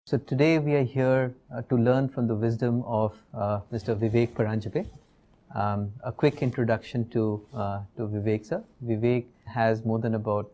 So today we are here to learn from the wisdom of Mr. Vivek Paranjpe. A quick introduction to Vivek sir. Vivek has more than about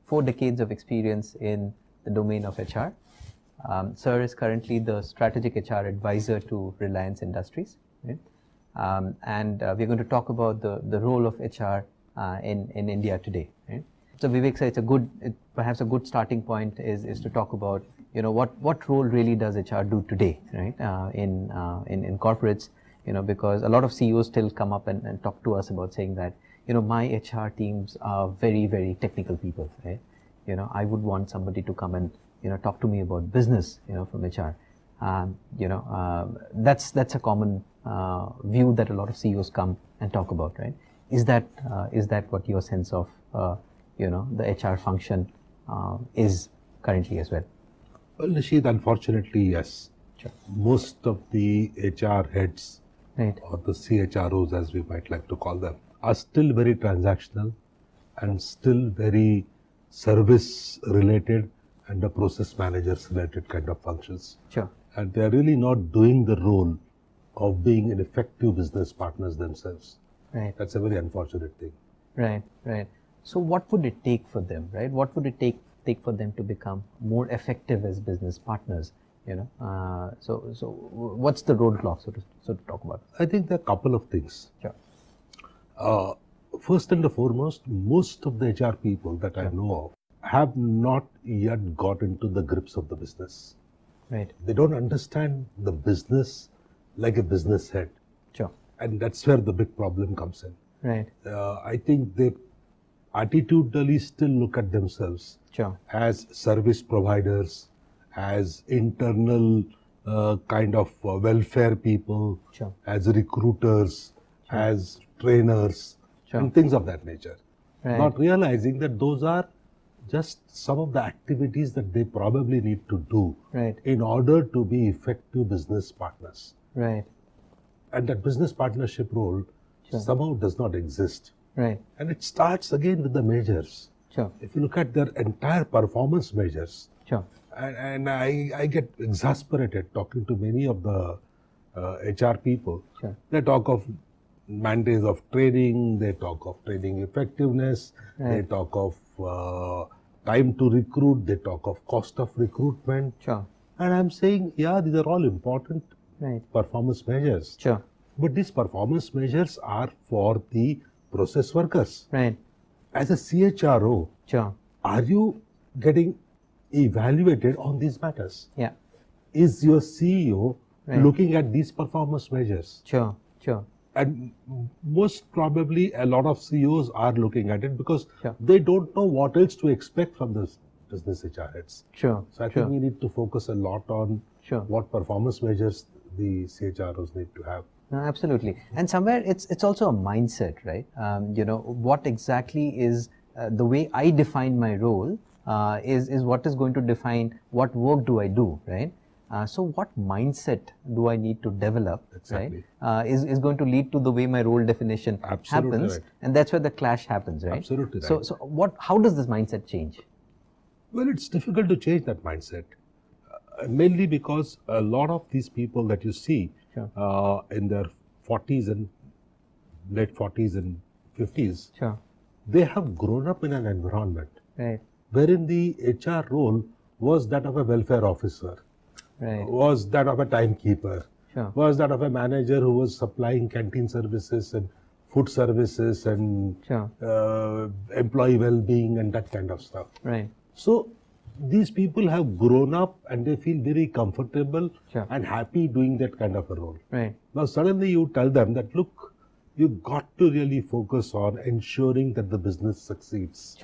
4 decades of experience in the domain of HR. Sir is currently the strategic HR advisor to Reliance Industries. Right? And we're going to talk about the role of HR in India today. Right? So Vivek sir, perhaps a good starting point is to talk about what role really does HR do today, right? In corporates, because a lot of CEOs still come up and talk to us about saying that my HR teams are very, very technical people, right? I would want somebody to come and talk to me about business, from HR. That's a common view that a lot of CEOs come and talk about, right? Is that what your sense of the HR function is currently as well? Well, Nishit, unfortunately, yes. Sure. Most of the HR heads, right, or the CHROs as we might like to call them, are still very transactional and still very service related and the process managers related kind of functions. Sure. And they are really not doing the role of being an effective business partners themselves. Right. That's a very unfortunate thing. Right, right. So what would it take for them, right? What would it take for them to become more effective as business partners? So what's the roadblock, so to talk about? I think there are a couple of things. Sure. First and foremost, most of the HR people that I know of have not yet got into the grips of the business. Right. They don't understand the business like a business head. Sure. And that's where the big problem comes in. Right. I think they attitudinally still look at themselves as service providers, as internal kind of welfare people, as recruiters, as trainers, and things of that nature. Right. Not realizing that those are just some of the activities that they probably need to do in order to be effective business partners. Right. And that business partnership role somehow does not exist. Right. And it starts again with the measures. Sure. If you look at their entire performance measures, sure, and I get exasperated talking to many of the HR people. Sure. They talk of mandates of training, they talk of training effectiveness, they talk of time to recruit, they talk of cost of recruitment. Sure. And I'm saying, yeah, these are all important performance measures. Sure. But these performance measures are for the process workers. Right. As a CHRO, are you getting evaluated on these matters? Yeah. Is your CEO looking at these performance measures? Sure. And most probably a lot of CEOs are looking at it because they don't know what else to expect from the business HR heads. Sure. So I think we need to focus a lot on what performance measures the CHROs need to have. No, absolutely. And somewhere it's also a mindset, right? What exactly is the way I define my role is what is going to define what work do I do, right? So what mindset do I need to develop, right? Is going to lead to the way my role definition happens, and that's where the clash happens, right? Absolutely. So how does this mindset change? Well, it's difficult to change that mindset, mainly because a lot of these people that you see in their 40s and late 40s and 50s, they have grown up in an environment wherein the HR role was that of a welfare officer, was that of a timekeeper, was that of a manager who was supplying canteen services and food services and employee well-being and that kind of stuff. Right. So these people have grown up and they feel very comfortable and happy doing that kind of a role. Right. Now suddenly you tell them that, look, you've got to really focus on ensuring that the business succeeds.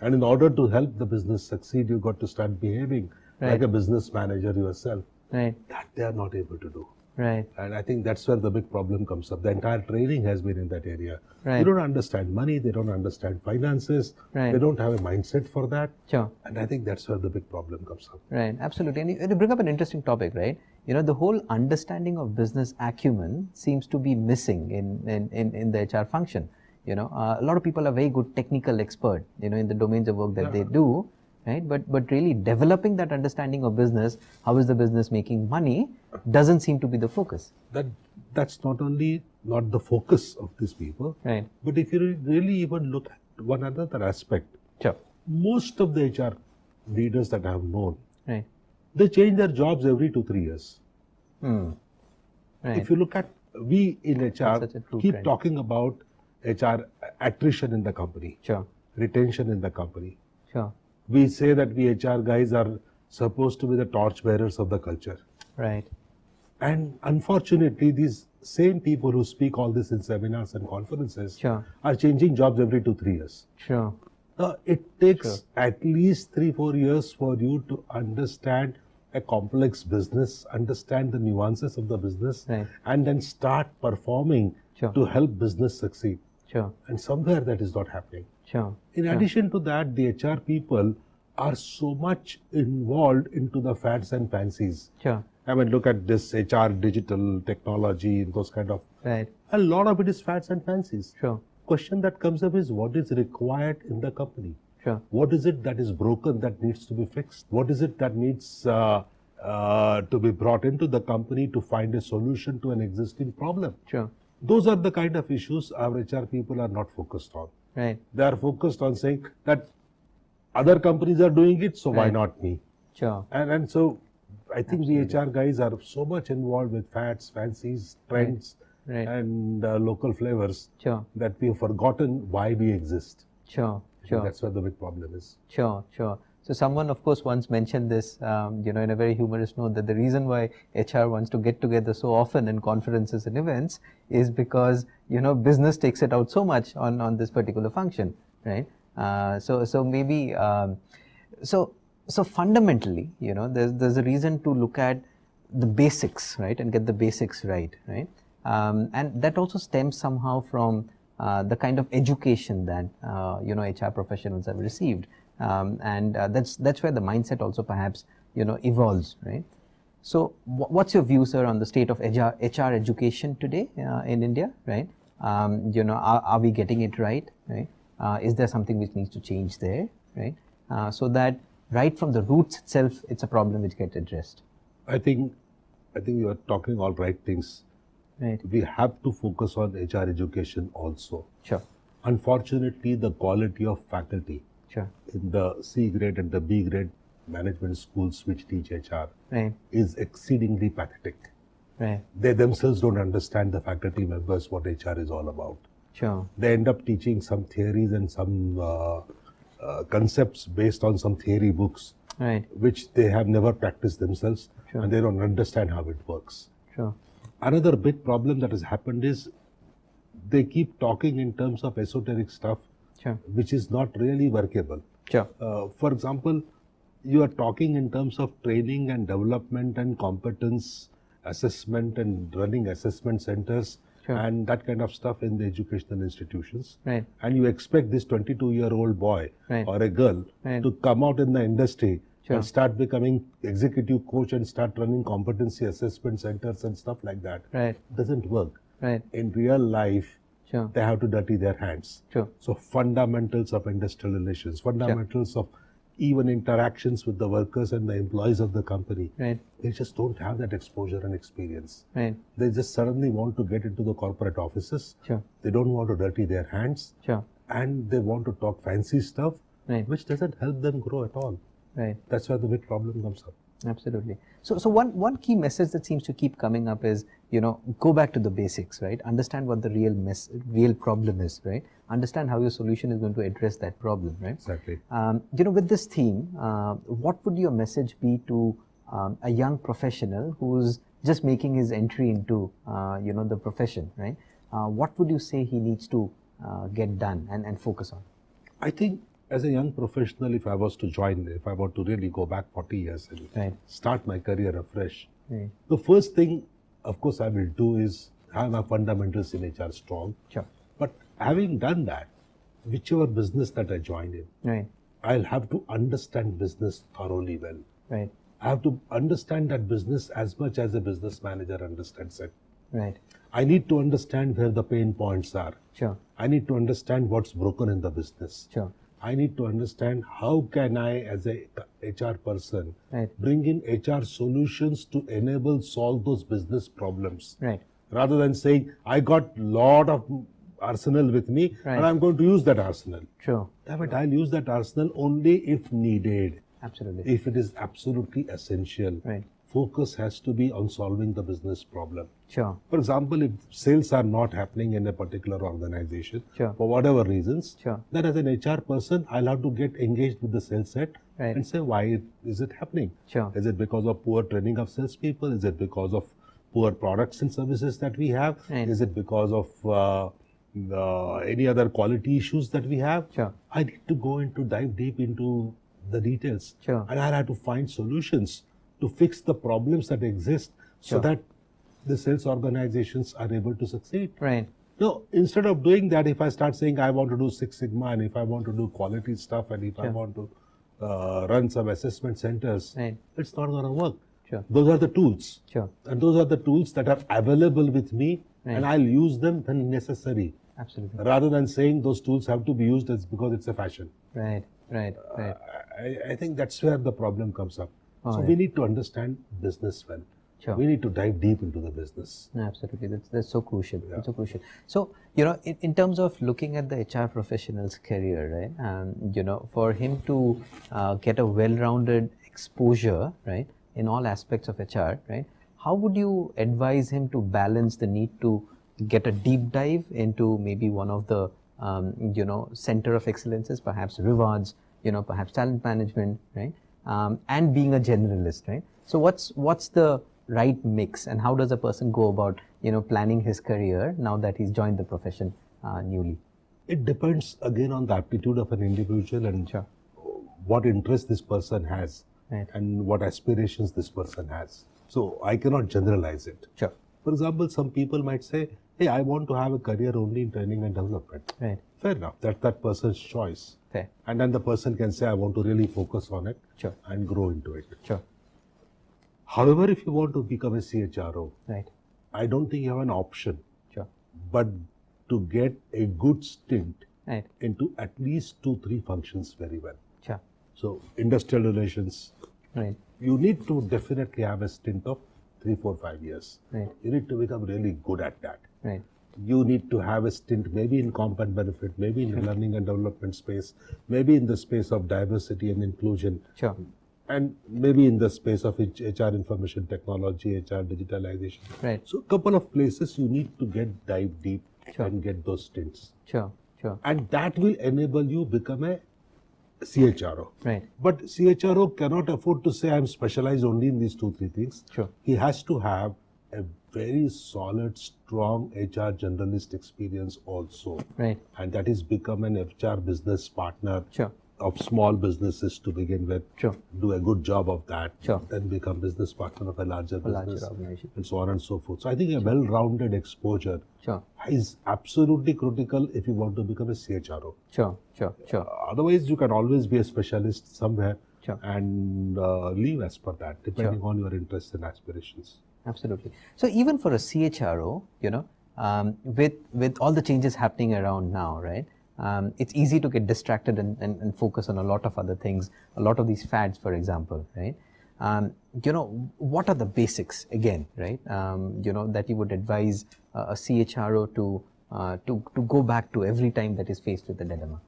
And in order to help the business succeed, you've got to start behaving like a business manager yourself. That they are not able to do. Right. And I think that's where the big problem comes up. The entire training has been in that area. They don't understand money, they don't understand finances, they don't have a mindset for that. And I think that's where the big problem comes up. Right, absolutely. And you bring up an interesting topic, right? The whole understanding of business acumen seems to be missing in the HR function. A lot of people are very good technical expert, in the domains of work that they do, right? But really developing that understanding of business, how is the business making money, doesn't seem to be the focus. That's not only not the focus of these people, Right. but if you really even look at one other aspect, Sure. most of the HR leaders that I have known, Right. they change their jobs every 2-3 years. Right. If you look at, we in HR such a true keep trend. talking about HR attrition in the company, Sure. retention in the company. Sure. We say that we HR guys are supposed to be the torchbearers of the culture. Right. And unfortunately, these same people who speak all this in seminars and conferences Sure. are changing jobs every 2-3 years. Sure. It takes at least 3-4 years for you to understand a complex business, understand the nuances of the business, Right. and then start performing Sure. to help business succeed. Sure. And somewhere that is not happening. Sure. In addition to that, the HR people are so much involved into the fads and fancies. Sure. I mean, look at this HR, digital technology, those kind of. Right. A lot of it is fads and fancies. Sure. Question that comes up is what is required in the company? Sure. What is it that is broken that needs to be fixed? What is it that needs to be brought into the company to find a solution to an existing problem? Sure. Those are the kind of issues our HR people are not focused on. Right. They are focused on saying that other companies are doing it, so why Right. not me? Sure. And so I think the HR guys are so much involved with fads, fancies, trends, Right. and local flavors Sure. that we have forgotten why we exist. Sure. Sure. That's where the big problem is. Sure, sure. So someone, of course, once mentioned this, in a very humorous note, that the reason why HR wants to get together so often in conferences and events is because, business takes it out so much on this particular function, right? So maybe, so fundamentally, there's a reason to look at the basics, right, and get the basics right? And that also stems somehow from the kind of education that HR professionals have received, and that's where the mindset also perhaps evolves, right? So what's your view, sir, on the state of HR education today in India, right? Are we getting it right? Is there something which needs to change there, right? So that right from the roots itself, it's a problem which gets addressed. I think you are talking all right things. Right. We have to focus on HR education also. Sure. Unfortunately, the quality of faculty Sure. in the C grade and the B grade management schools which teach HR Right. is exceedingly pathetic. Right. They themselves don't understand, the faculty members, what HR is all about. Sure. They end up teaching some theories and some concepts based on some theory books, Right. which they have never practiced themselves, Sure. and they don't understand how it works. Sure. Another big problem that has happened is they keep talking in terms of esoteric stuff, Sure. which is not really workable. Sure. For example, you are talking in terms of training and development and competence assessment and running assessment centers, Sure. and that kind of stuff in the educational institutions. Right. And you expect this 22-year-old boy Right. or a girl Right. to come out in the industry Sure. and start becoming executive coach and start running competency assessment centers and stuff like that. Right. Doesn't work. Right. In real life, Sure. they have to dirty their hands. Sure. So fundamentals of industrial relations, fundamentals of even interactions with the workers and the employees of the company, Right. they just don't have that exposure and experience. Right. They just suddenly want to get into the corporate offices. Sure. They don't want to dirty their hands, Sure. and they want to talk fancy stuff, Right. which doesn't help them grow at all. Right. That's where the big problem comes up. Absolutely. So one key message that seems to keep coming up is, go back to the basics, right? Understand what the real problem is, right? Understand how your solution is going to address that problem, right? Exactly. With this theme, what would your message be to a young professional who's just making his entry into, the profession, right? What would you say he needs to get done and focus on? I think as a young professional, if I was to really go back 40 years and Right. start my career afresh, Right. the first thing, of course, I will do is have my fundamentals in HR strong. Sure. But having done that, whichever business that I joined in, Right. I'll have to understand business thoroughly well. Right. I have to understand that business as much as a business manager understands it. Right. I need to understand where the pain points are. Sure. I need to understand what's broken in the business. Sure. I need to understand how can I, as a HR person, Right. bring in HR solutions to enable solve those business problems. Right. Rather than saying, I got lot of arsenal with me Right. and I'm going to use that arsenal. True. Damn it, I'll use that arsenal only if needed. Absolutely. If it is absolutely essential. Right. Focus has to be on solving the business problem. Sure. For example, if sales are not happening in a particular organization Sure. for whatever reasons, Sure. then as an HR person, I'll have to get engaged with the sales set Right. and say, why is it happening? Sure. Is it because of poor training of salespeople? Is it because of poor products and services that we have? Right. Is it because of any other quality issues that we have? Sure. I need to go into dive deep into the details. Sure. And I'll have to find solutions to fix the problems that exist so Sure. that the sales organizations are able to succeed. Right. No, instead of doing that, if I start saying I want to do Six Sigma and if I want to do quality stuff and if I Sure. want to run some assessment centers, Right. it's not going to work. Sure. Those are the tools. Sure. And those are the tools that are available with me Right. and I'll use them when necessary. Absolutely. Rather than saying those tools have to be used as because it's a fashion. Right. Right. Right. I think that's where the problem comes up. So right. we need to understand business well. Sure. We need to dive deep into the business. Absolutely, that's so crucial. That's so crucial. So in terms of looking at the HR professional's career, right? For him to get a well-rounded exposure, right, in all aspects of HR, right? How would you advise him to balance the need to get a deep dive into maybe one of the center of excellences, perhaps rewards, perhaps talent management, right? And being a generalist, right? So what's the right mix, and how does a person go about planning his career now that he's joined the profession newly? It depends again on the aptitude of an individual and Sure. what interest this person has Right. and what aspirations this person has. So I cannot generalize it. Sure. For example, some people might say, hey, I want to have a career only in training and development. Right. Fair enough, that's that person's choice. Fair. And then the person can say, I want to really focus on it Sure. and grow into it. Sure. However, if you want to become a CHRO, Right. I don't think you have an option Sure. but to get a good stint Right. into at least 2-3 functions very well. Sure. So industrial relations, Right. you need to definitely have a stint of 3, 4, 5 years. Right. You need to become really good at that. Right. You need to have a stint maybe in comp and benefit, maybe in the learning and development space, maybe in the space of diversity and inclusion, Sure. and maybe in the space of HR information technology, HR digitalization. Right. So a couple of places you need to dive deep Sure. and get those stints. Sure. Sure. And that will enable you become a CHRO. Right. But CHRO cannot afford to say I'm specialized only in these 2-3 things. Sure. He has to have a very solid, strong HR generalist experience also. Right. And that is become an HR business partner Sure. of small businesses to begin with. Sure. Do a good job of that. Sure. Then become business partner of a larger business. organization. And so on and so forth. So I think a well-rounded exposure Sure. is absolutely critical if you want to become a CHRO. Sure. Sure. Sure. Otherwise, you can always be a specialist somewhere Sure. and leave as per that, depending on your interests and aspirations. Absolutely. So even for a CHRO, with all the changes happening around now, right? It's easy to get distracted and focus on a lot of other things, a lot of these fads, for example, right? What are the basics again, right? That you would advise a CHRO to go back to every time that is faced with a dilemma.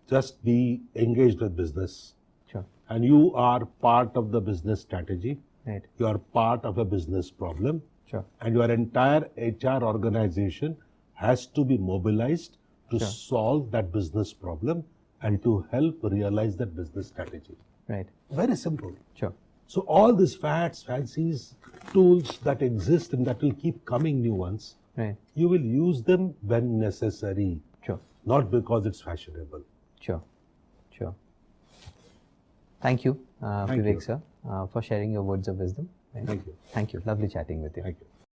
Just be engaged with business. Sure. And you are part of the business strategy. Right. You are part of a business problem. Sure. And your entire HR organization has to be mobilized to Sure. solve that business problem and to help realize that business strategy. Right. Very simple. Sure. So all these fads, fancies, tools that exist and that will keep coming new ones, Right. you will use them when necessary, Sure. not because it's fashionable. Sure. Sure. Thank you, Thank Vivek you. sir, for sharing your words of wisdom. Right? Thank you. Thank you. Lovely chatting with you. Thank you.